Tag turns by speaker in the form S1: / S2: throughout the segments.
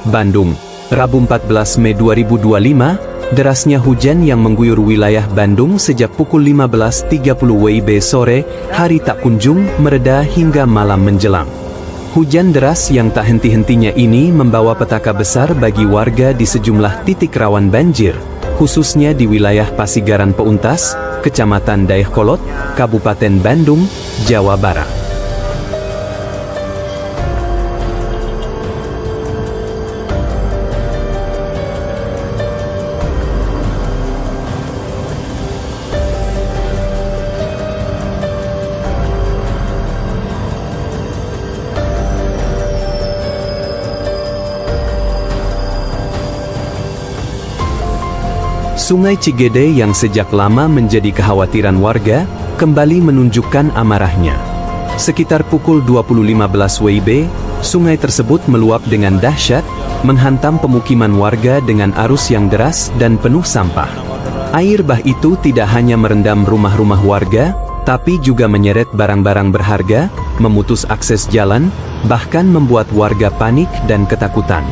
S1: Bandung, Rabu 14 Mei 2025, derasnya hujan yang mengguyur wilayah Bandung sejak pukul 15.30 WIB sore hari tak kunjung mereda hingga malam menjelang. Hujan deras yang tak henti-hentinya ini membawa petaka besar bagi warga di sejumlah titik rawan banjir, khususnya di wilayah Pasigaran Peuntas, Kecamatan Dayakolot, Kabupaten Bandung, Jawa Barat. Sungai Cigede yang sejak lama menjadi kekhawatiran warga, kembali menunjukkan amarahnya. Sekitar pukul 20.15 WIB, sungai tersebut meluap dengan dahsyat, menghantam pemukiman warga dengan arus yang deras dan penuh sampah. Air bah itu tidak hanya merendam rumah-rumah warga, tapi juga menyeret barang-barang berharga, memutus akses jalan, bahkan membuat warga panik dan ketakutan.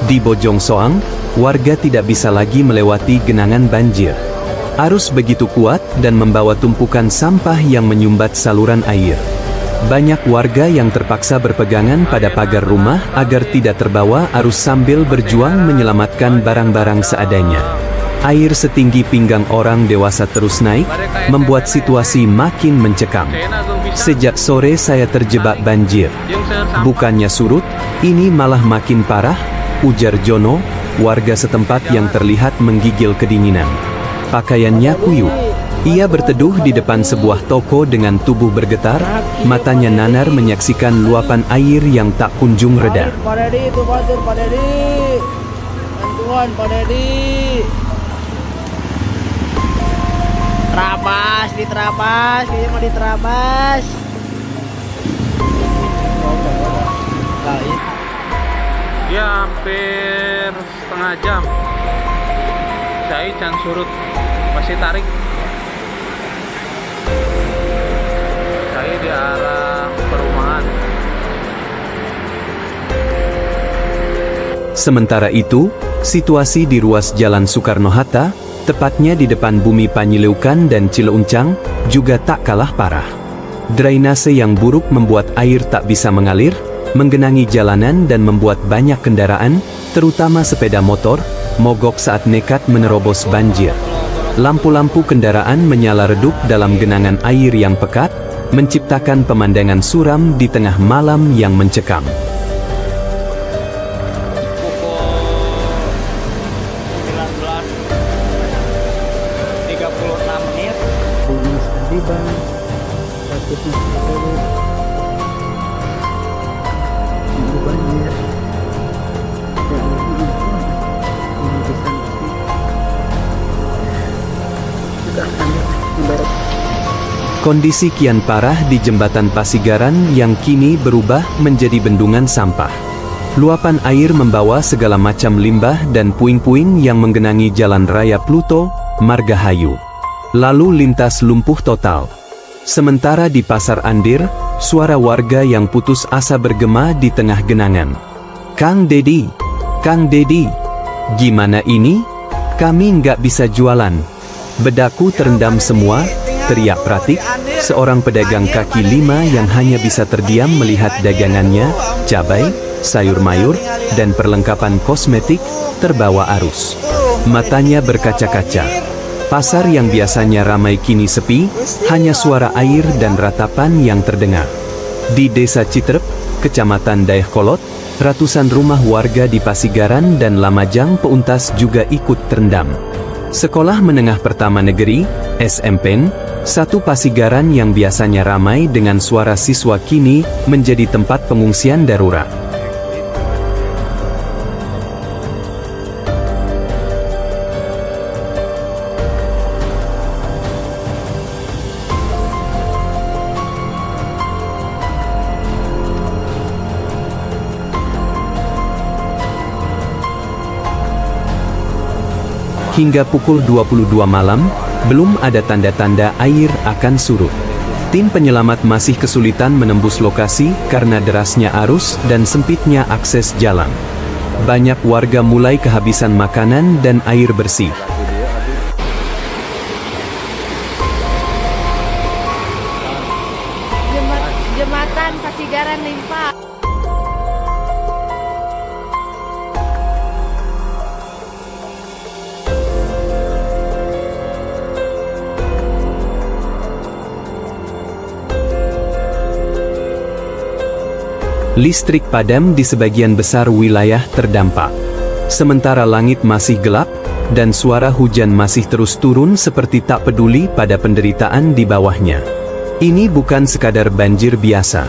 S1: Di Bojong Soang, warga tidak bisa lagi melewati genangan banjir. Arus begitu kuat dan membawa tumpukan sampah yang menyumbat saluran air. Banyak warga yang terpaksa berpegangan pada pagar rumah agar tidak terbawa arus sambil berjuang menyelamatkan barang-barang seadanya. Air setinggi pinggang orang dewasa terus naik, membuat situasi makin mencekam. Sejak sore saya terjebak banjir. Bukannya surut, ini malah makin parah, ujar Jono, warga setempat yang terlihat menggigil kedinginan. Pakaiannya kuyup. Ia berteduh di depan sebuah toko dengan tubuh bergetar, matanya nanar menyaksikan luapan air yang tak kunjung reda.
S2: Pak Dedi, itu banjir Pak Dedi. Bantuan Pak Dedi. Terabas, diterabas, kayaknya mau diterabas.
S3: Ya hampir setengah jam. Saya can surut, masih tarik. Saya di arah perumahan.
S1: Sementara itu, situasi di ruas Jalan Soekarno-Hatta, tepatnya di depan Bumi Panyileukan dan Cileuncang, juga tak kalah parah. Drainase yang buruk membuat air tak bisa mengalir, menggenangi jalanan dan membuat banyak kendaraan, terutama sepeda motor, mogok saat nekat menerobos banjir. Lampu-lampu kendaraan menyala redup dalam genangan air yang pekat, menciptakan pemandangan suram di tengah malam yang mencekam. Kondisi kian parah di jembatan Pasigaran yang kini berubah menjadi bendungan sampah. Luapan air membawa segala macam limbah dan puing-puing yang menggenangi Jalan Raya Pluto, Margahayu. Lalu lintas lumpuh total. Sementara di Pasar Andir, suara warga yang putus asa bergema di tengah genangan. Kang Dedi, gimana ini? Kami nggak bisa jualan. Bedaku terendam semua, teriak Pratik, seorang pedagang kaki lima yang hanya bisa terdiam melihat dagangannya, cabai, sayur mayur, dan perlengkapan kosmetik, terbawa arus. Matanya berkaca-kaca. Pasar yang biasanya ramai kini sepi, hanya suara air dan ratapan yang terdengar. Di Desa Citrep, Kecamatan Dayakolot, ratusan rumah warga di Pasigaran dan Lamajang Peuntas juga ikut terendam. Sekolah Menengah Pertama Negeri, SMP, 1 Pasigaran yang biasanya ramai dengan suara siswa kini menjadi tempat pengungsian darurat. Hingga pukul 22 malam, belum ada tanda-tanda air akan surut. Tim penyelamat masih kesulitan menembus lokasi karena derasnya arus dan sempitnya akses jalan. Banyak warga mulai kehabisan makanan dan air bersih.
S4: Jembatan Pasigaran limpa.
S1: Listrik padam di sebagian besar wilayah terdampak. Sementara langit masih gelap, dan suara hujan masih terus turun seperti tak peduli pada penderitaan di bawahnya. Ini bukan sekadar banjir biasa.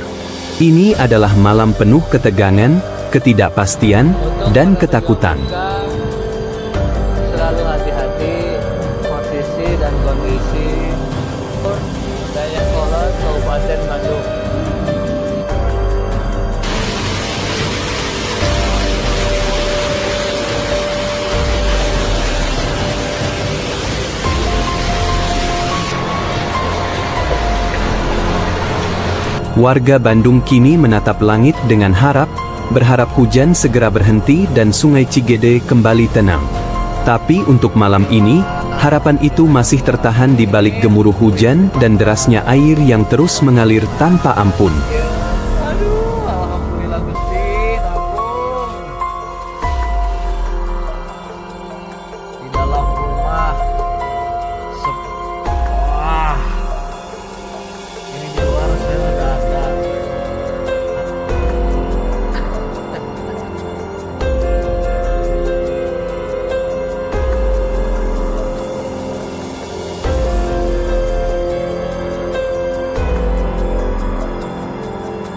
S1: Ini adalah malam penuh ketegangan, ketidakpastian, dan ketakutan.
S2: Selalu hati-hati posisi dan kondisi Dayakolot, Kabupaten Bandung.
S1: Warga Bandung kini menatap langit dengan berharap hujan segera berhenti dan Sungai Cigede kembali tenang. Tapi untuk malam ini, harapan itu masih tertahan di balik gemuruh hujan dan derasnya air yang terus mengalir tanpa ampun.
S2: Aduh.